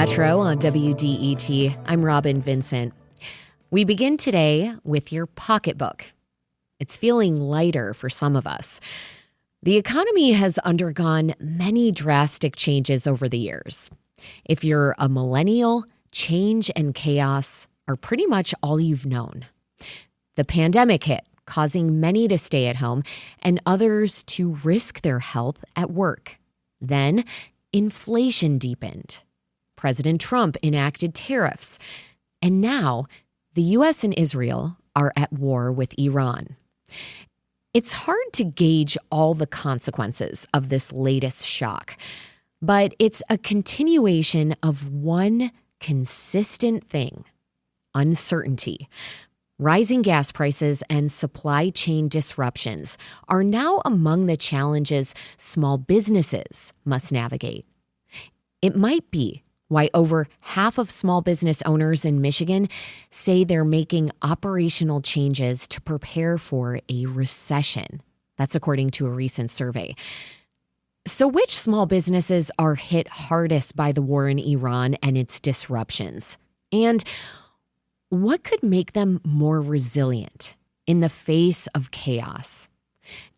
Metro on WDET. I'm Robin Vincent. We begin today with your pocketbook. It's feeling lighter for some of us. The economy has undergone many drastic changes over the years. If you're a millennial, change and chaos are pretty much all you've known. The pandemic hit, causing many to stay at home and others to risk their health at work. Then, inflation deepened. President Trump enacted tariffs. And now, the U.S. and Israel are at war with Iran. It's hard to gauge all the consequences of this latest shock, but it's a continuation of one consistent thing: uncertainty. Rising gas prices and supply chain disruptions are now among the challenges small businesses must navigate. It might be why over half of small business owners in Michigan say they're making operational changes to prepare for a recession. That's according to a recent survey. So which small businesses are hit hardest by the war in Iran and its disruptions? And what could make them more resilient in the face of chaos?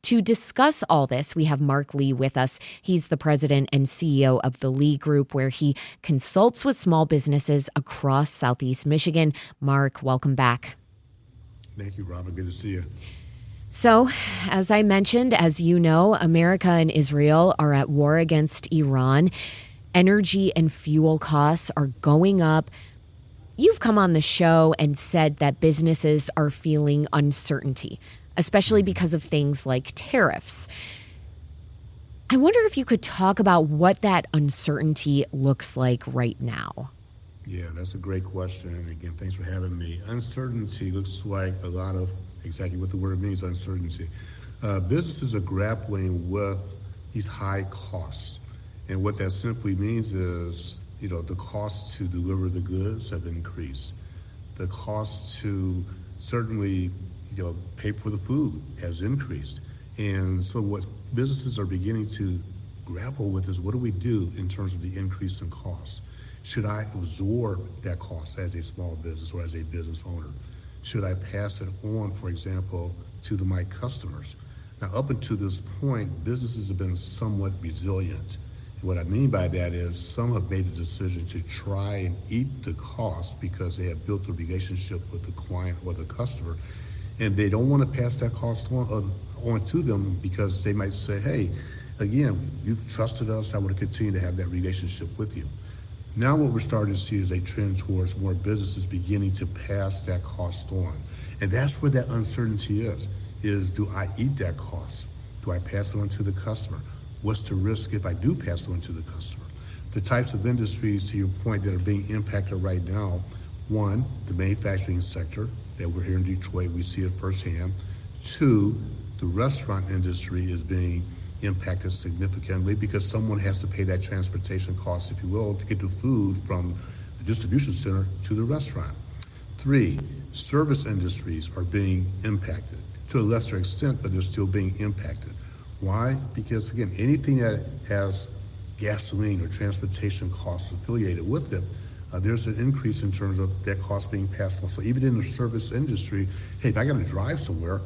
To discuss all this, we have Mark Lee with us. He's the president and CEO of the Lee Group, where he consults with small businesses across Southeast Michigan. Mark, welcome back. Thank you, Robin. Good to see you. So, as I mentioned, as you know, America and Israel are at war against Iran. Energy and fuel costs are going up. You've come on the show and said that businesses are feeling uncertainty, especially because of things like tariffs. I wonder if you could talk about what that uncertainty looks like right now. Yeah, that's a great question. And again, thanks for having me. Uncertainty looks like a lot of exactly what the word means, uncertainty. Businesses are grappling with these high costs. And what that simply means is, the cost to deliver the goods have increased. The cost to certainly pay for the food has increased. And so what businesses are beginning to grapple with is, what do we do in terms of the increase in cost? Should I absorb that cost as a small business or as a business owner? Should I pass it on, for example, to my customers? Now, up until this point, businesses have been somewhat resilient. And what I mean by that is some have made the decision to try and eat the cost because they have built a relationship with the client or the customer, and they don't want to pass that cost on to them because they might say, hey, again, you've trusted us, I want to continue to have that relationship with you. Now what we're starting to see is a trend towards more businesses beginning to pass that cost on. And that's where that uncertainty is do I eat that cost? Do I pass it on to the customer? What's the risk if I do pass it on to the customer? The types of industries, to your point, that are being impacted right now: one, the manufacturing sector that we're here in Detroit, we see it firsthand. Two, the restaurant industry is being impacted significantly because someone has to pay that transportation cost, if you will, to get the food from the distribution center to the restaurant. Three, service industries are being impacted to a lesser extent, but they're still being impacted. Why? Because, again, anything that has gasoline or transportation costs affiliated with it, there's an increase in terms of that cost being passed on. So even in the service industry, hey, if I got to drive somewhere,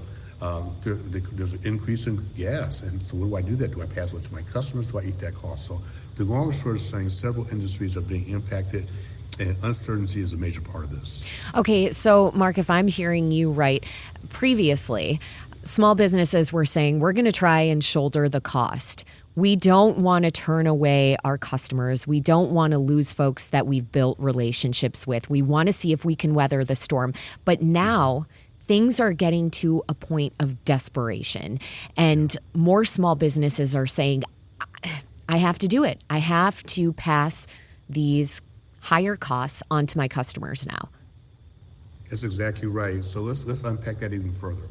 there's an increase in gas. And so what do I do that? Do I pass it on to my customers? Do I eat that cost? So the long and short is saying several industries are being impacted, and uncertainty is a major part of this. Okay, so Mark, if I'm hearing you right, previously, small businesses were saying, we're going to try and shoulder the cost. We don't want to turn away our customers. We don't want to lose folks that we've built relationships with. We want to see if we can weather the storm. But now things are getting to a point of desperation, and more small businesses are saying, I have to do it. I have to pass these higher costs onto my customers now. That's exactly right. So let's unpack that even further.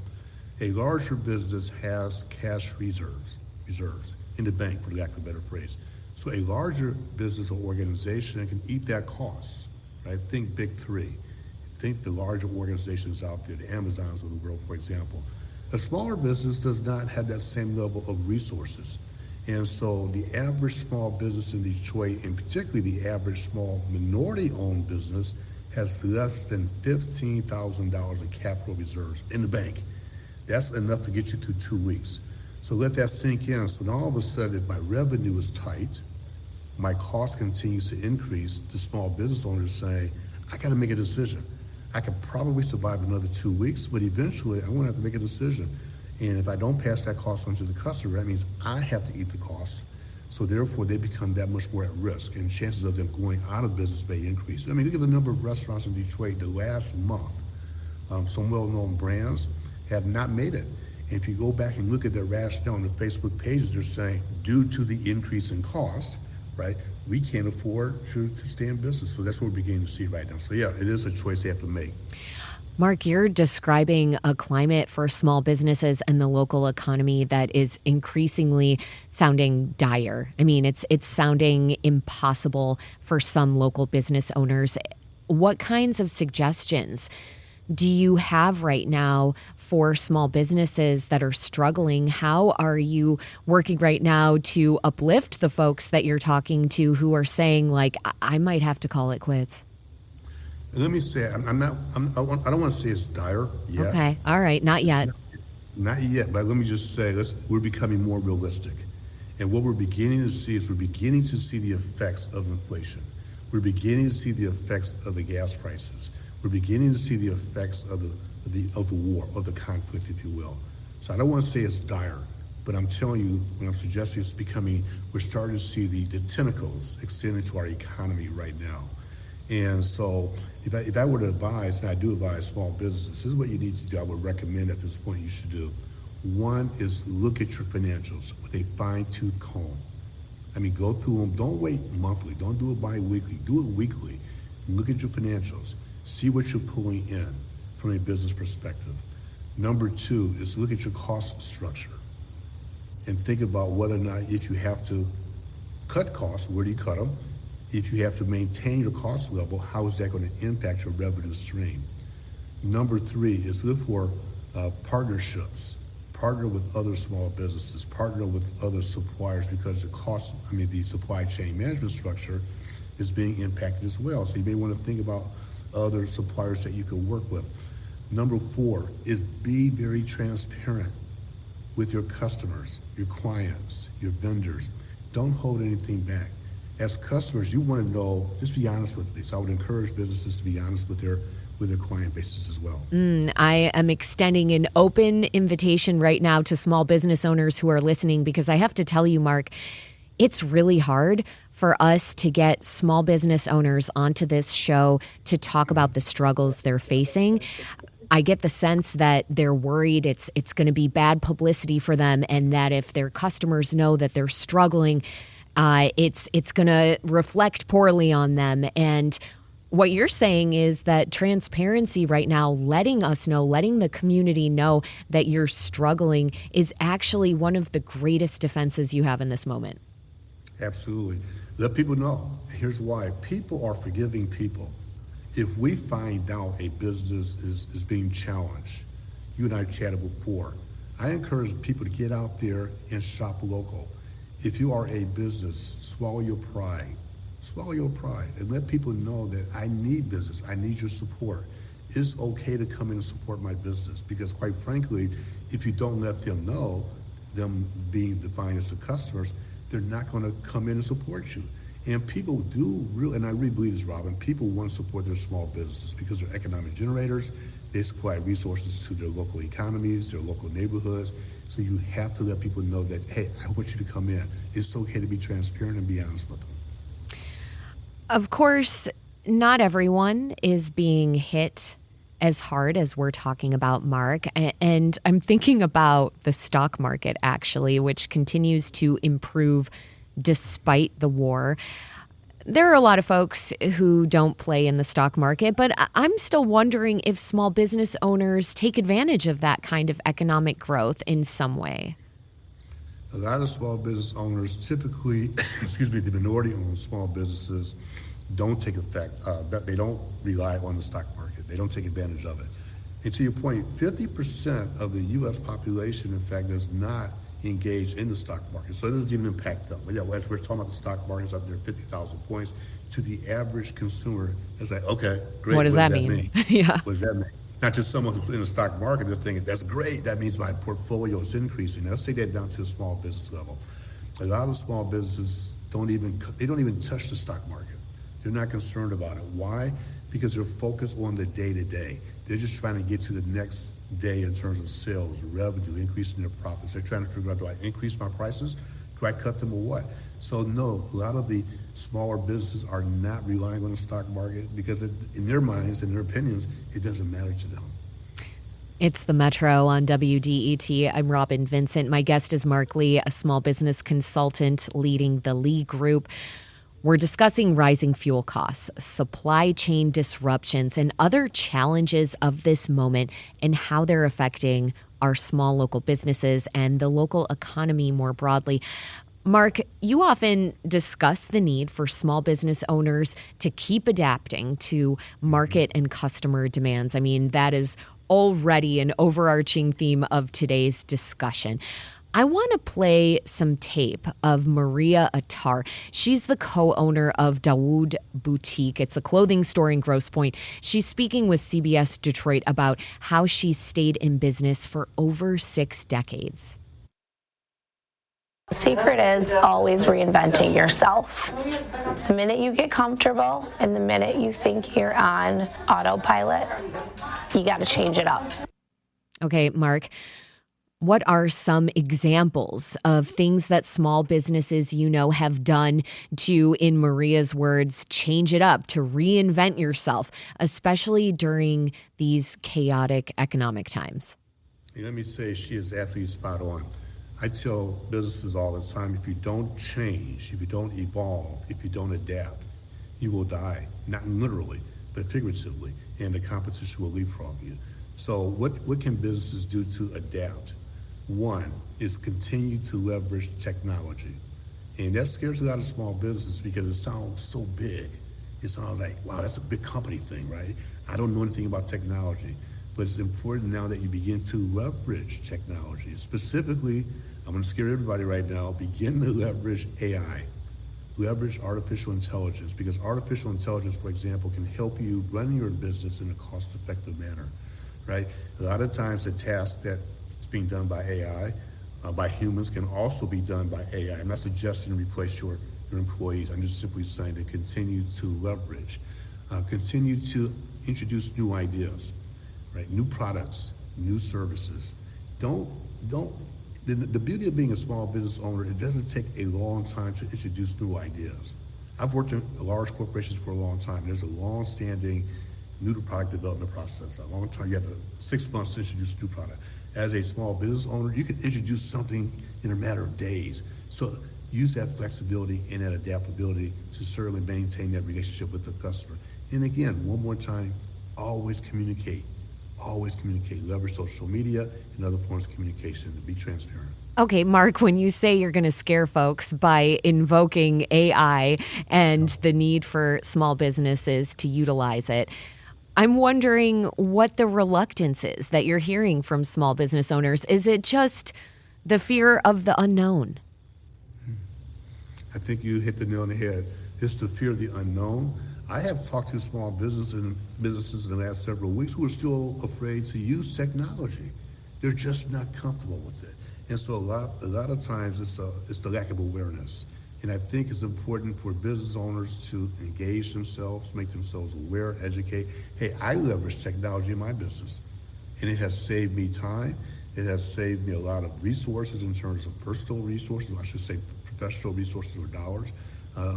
A larger business has cash reserves in the bank, for lack of a better phrase. So a larger business or organization can eat that cost, right? Think big three. Think the larger organizations out there, the Amazons of the world, for example. A smaller business does not have that same level of resources. And so the average small business in Detroit, and particularly the average small minority-owned business, has less than $15,000 in capital reserves in the bank. That's enough to get you through 2 weeks. So let that sink in. So now all of a sudden, if my revenue is tight, my cost continues to increase, the small business owner is saying, I got to make a decision. I could probably survive another 2 weeks, but eventually I want to have to make a decision. And if I don't pass that cost on to the customer, that means I have to eat the cost. So therefore, they become that much more at risk, and chances of them going out of business may increase. I mean, look at the number of restaurants in Detroit the last month. Some well-known brands have not made it. And if you go back and look at their rationale on the Facebook pages, they're saying, due to the increase in cost, right, we can't afford to stay in business. So that's what we're beginning to see right now. So yeah, it is a choice they have to make. Mark, you're describing a climate for small businesses and the local economy that is increasingly sounding dire. I mean, it's sounding impossible for some local business owners. What kinds of suggestions do you have right now for small businesses that are struggling? How are you working right now to uplift the folks that you're talking to who are saying, like, I might have to call it quits? And let me say, I don't want to say it's dire yet. Okay. All right. Not yet. Not yet, but let me just say, we're becoming more realistic. And what we're beginning to see is the effects of inflation. We're beginning to see the effects of the gas prices. We're beginning to see the effects of the war, of the conflict, if you will. So I don't want to say it's dire, but I'm telling you, when I'm suggesting we're starting to see the tentacles extending to our economy right now. And so if I were to advise, and I do advise small businesses, this is what you need to do, I would recommend at this point you should do. One is look at your financials with a fine-tooth comb. I mean, go through them. Don't wait monthly. Don't do it bi-weekly. Do it weekly. Look at your financials. See what you're pulling in from a business perspective. Number two is look at your cost structure and think about whether or not, if you have to cut costs, where do you cut them? If you have to maintain your cost level, how is that going to impact your revenue stream? Number three is look for partnerships. Partner with other small businesses, partner with other suppliers, because the supply chain management structure is being impacted as well. So you may want to think about other suppliers that you can work with. Number four is be very transparent with your customers, your clients, your vendors. Don't hold anything back. As customers, you want to know, just be honest with me. So I would encourage businesses to be honest with their client bases as well. I am extending an open invitation right now to small business owners who are listening, because I have to tell you, Mark, it's really hard for us to get small business owners onto this show to talk about the struggles they're facing. I get the sense that they're worried it's going to be bad publicity for them, and that if their customers know that they're struggling, it's going to reflect poorly on them. And what you're saying is that transparency right now, letting us know, letting the community know that you're struggling, is actually one of the greatest defenses you have in this moment. Absolutely. Let people know. Here's why. People are forgiving people. If we find out a business is being challenged, you and I chatted before, I encourage people to get out there and shop local. If you are a business, swallow your pride. Swallow your pride and let people know that I need business. I need your support. It's okay to come in and support my business, because quite frankly, if you don't let them know, them being defined as the customers, they're not going to come in and support you. And people do really, and I really believe this, Robin, people want to support their small businesses because they're economic generators. They supply resources to their local economies, their local neighborhoods. So you have to let people know that, hey, I want you to come in. It's okay to be transparent and be honest with them. Of course, not everyone is being hit as hard as we're talking about, Mark. And I'm thinking about the stock market, actually, which continues to improve despite the war. There are a lot of folks who don't play in the stock market, but I'm still wondering if small business owners take advantage of that kind of economic growth in some way. A lot of small business owners typically, the minority-owned small businesses don't take effect. They don't rely on the stock market. They don't take advantage of it. And to your point, 50% of the U.S. population, in fact, does not engaged in the stock market. So it doesn't even impact them. But yeah, as we're talking about the stock market's up there 50,000 points, to the average consumer, it's like, okay, great. What does that mean? Yeah. What does that mean? Not just someone who's in the stock market, they're thinking, that's great. That means my portfolio is increasing. Let's take that down to the small business level. A lot of small businesses don't even touch the stock market. They're not concerned about it. Why? Because they're focused on the day-to-day. They're just trying to get to the next day in terms of sales, revenue, increasing their profits. They're trying to figure out, do I increase my prices? Do I cut them or what? So no, a lot of the smaller businesses are not relying on the stock market because in their minds and their opinions, it doesn't matter to them. It's the Metro on WDET. I'm Robin Vincent. My guest is Mark Lee, a small business consultant leading the Lee Group. We're discussing rising fuel costs, supply chain disruptions, and other challenges of this moment and how they're affecting our small local businesses and the local economy more broadly. Mark, you often discuss the need for small business owners to keep adapting to market and customer demands. I mean, that is already an overarching theme of today's discussion. I want to play some tape of Maria Attar. She's the co-owner of Dawood Boutique. It's a clothing store in Grosse Pointe. She's speaking with CBS Detroit about how she stayed in business for over 6 decades. The secret is always reinventing yourself. The minute you get comfortable and the minute you think you're on autopilot, you got to change it up. Okay, Mark. What are some examples of things that small businesses have done to, in Maria's words, change it up, to reinvent yourself, especially during these chaotic economic times? Let me say she is absolutely spot on. I tell businesses all the time, if you don't change, if you don't evolve, if you don't adapt, you will die. Not literally, but figuratively, and the competition will leapfrog you. So what can businesses do to adapt? One is continue to leverage technology. And that scares a lot of small businesses because it sounds so big. It sounds like, wow, that's a big company thing, right? I don't know anything about technology. But it's important now that you begin to leverage technology. Specifically, I'm going to scare everybody right now, begin to leverage AI. Leverage artificial intelligence, because artificial intelligence, for example, can help you run your business in a cost-effective manner, right? A lot of times the task that's being done by AI, by humans, can also be done by AI. I'm not suggesting to replace your employees. I'm just simply saying to continue to leverage, continue to introduce new ideas, right? New products, new services. The beauty of being a small business owner, it doesn't take a long time to introduce new ideas. I've worked in large corporations for a long time. There's a long-standing new product development process. A long time, you have 6 months to introduce a new product. As a small business owner, you can introduce something in a matter of days. So use that flexibility and that adaptability to certainly maintain that relationship with the customer. And again, one more time, always communicate. Always communicate. Leverage social media and other forms of communication to be transparent. Okay, Mark, when you say you're going to scare folks by invoking AI and the need for small businesses to utilize it, I'm wondering what the reluctance is that you're hearing from small business owners. Is it just the fear of the unknown? I think you hit the nail on the head. It's the fear of the unknown. I have talked to small businesses in the last several weeks who are still afraid to use technology. They're just not comfortable with it. And so a lot of times it's the lack of awareness. And I think it's important for business owners to engage themselves, make themselves aware, educate. Hey, I leverage technology in my business, and it has saved me time. It has saved me a lot of resources in terms of personal resources, I should say professional resources or dollars.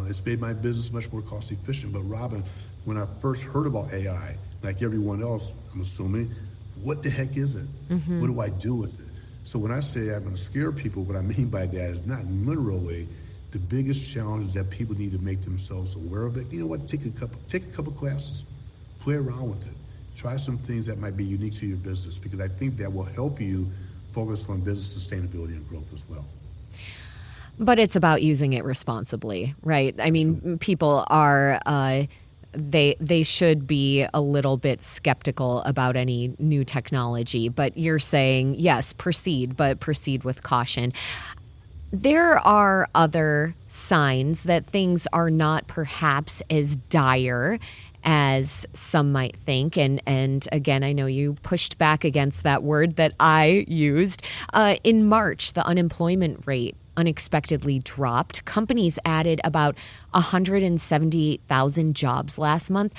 It's made my business much more cost efficient. But Robin, when I first heard about AI, like everyone else, I'm assuming, what the heck is it? Mm-hmm. What do I do with it? So when I say I'm going to scare people, what I mean by that is not literally. The biggest challenge is that people need to make themselves aware of it. You know what? Take a couple classes, play around with it. Try some things that might be unique to your business, because I think that will help you focus on business sustainability and growth as well. But it's about using it responsibly, right? I mean, people are they should be a little bit skeptical about any new technology. But you're saying, yes, proceed, but proceed with caution. There are other signs that things are not perhaps as dire as some might think. And again, I know you pushed back against that word that I used. In March, the unemployment rate unexpectedly dropped. Companies added about 178,000 jobs last month.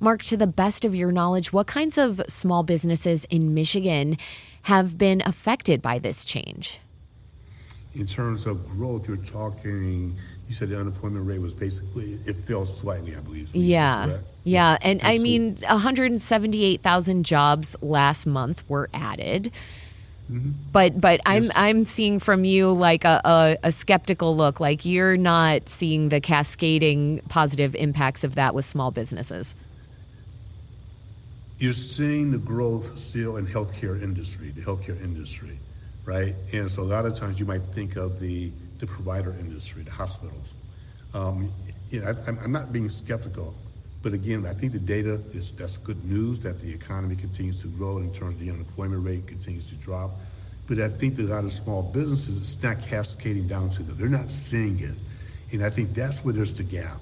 Mark, to the best of your knowledge, what kinds of small businesses in Michigan have been affected by this change? In terms of growth, you're talking, you said the unemployment rate was basically, it fell slightly, I believe. So Yeah. And I mean, 178,000 jobs last month were added. But I'm seeing from you like a skeptical look, like you're not seeing the cascading positive impacts of that with small businesses. You're seeing the growth still in the healthcare industry, right? And so a lot of times you might think of the provider industry, the hospitals. I'm not being skeptical, but again, I think the data that's good news that the economy continues to grow in terms of the unemployment rate continues to drop. But I think that a lot of small businesses, it's not cascading down to them. They're not seeing it. And I think that's where there's the gap.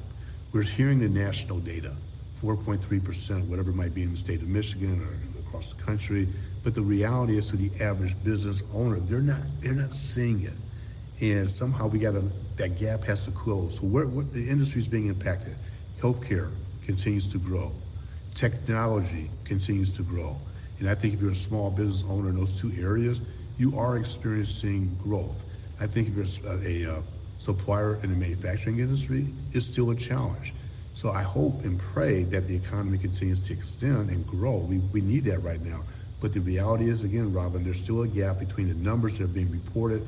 We're hearing the national data, 4.3%, whatever it might be in the state of Michigan or across the country. But the reality is to the average business owner, they're not seeing it. And somehow that gap has to close. So what the industry is being impacted. Healthcare continues to grow. Technology continues to grow. And I think if you're a small business owner in those two areas, you are experiencing growth. I think if you're a supplier in the manufacturing industry, it's still a challenge. So I hope and pray that the economy continues to extend and grow. We need that right now. But the reality is, again, Robin, there's still a gap between the numbers that are being reported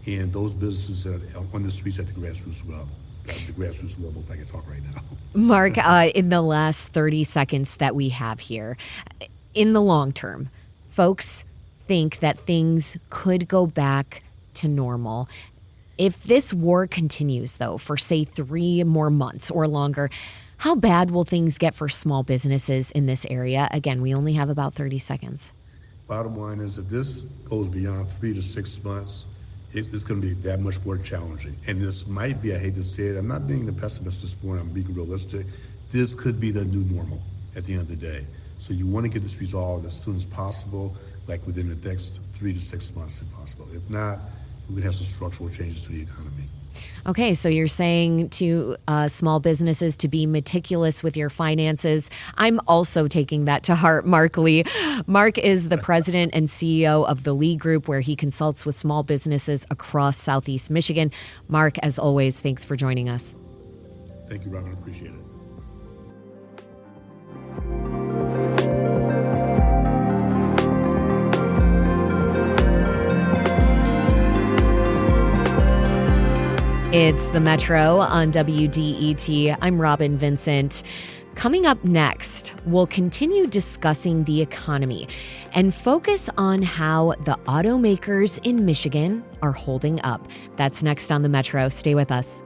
and those businesses that are on the streets at the grassroots level. The grassroots level, if I can talk right now. Mark, in the last 30 seconds that we have here, in the long term, folks think that things could go back to normal. If this war continues, though, for, say, 3 more months or longer, how bad will things get for small businesses in this area? Again, we only have about 30 seconds. Bottom line is, if this goes beyond 3 to 6 months, it's going to be that much more challenging. And this might be, I hate to say it, I'm not being the pessimist this morning, I'm being realistic. This could be the new normal at the end of the day. So you want to get this resolved as soon as possible, like within the next 3 to 6 months if possible. If not, we're going to have some structural changes to the economy. Okay, so you're saying to small businesses to be meticulous with your finances. I'm also taking that to heart, Mark Lee. Mark is the president and CEO of the Lee Group, where he consults with small businesses across Southeast Michigan. Mark, as always, thanks for joining us. Thank you, Robin. I appreciate it. It's the Metro on WDET. I'm Robin Vincent. Coming up next, we'll continue discussing the economy and focus on how the automakers in Michigan are holding up. That's next on the Metro. Stay with us.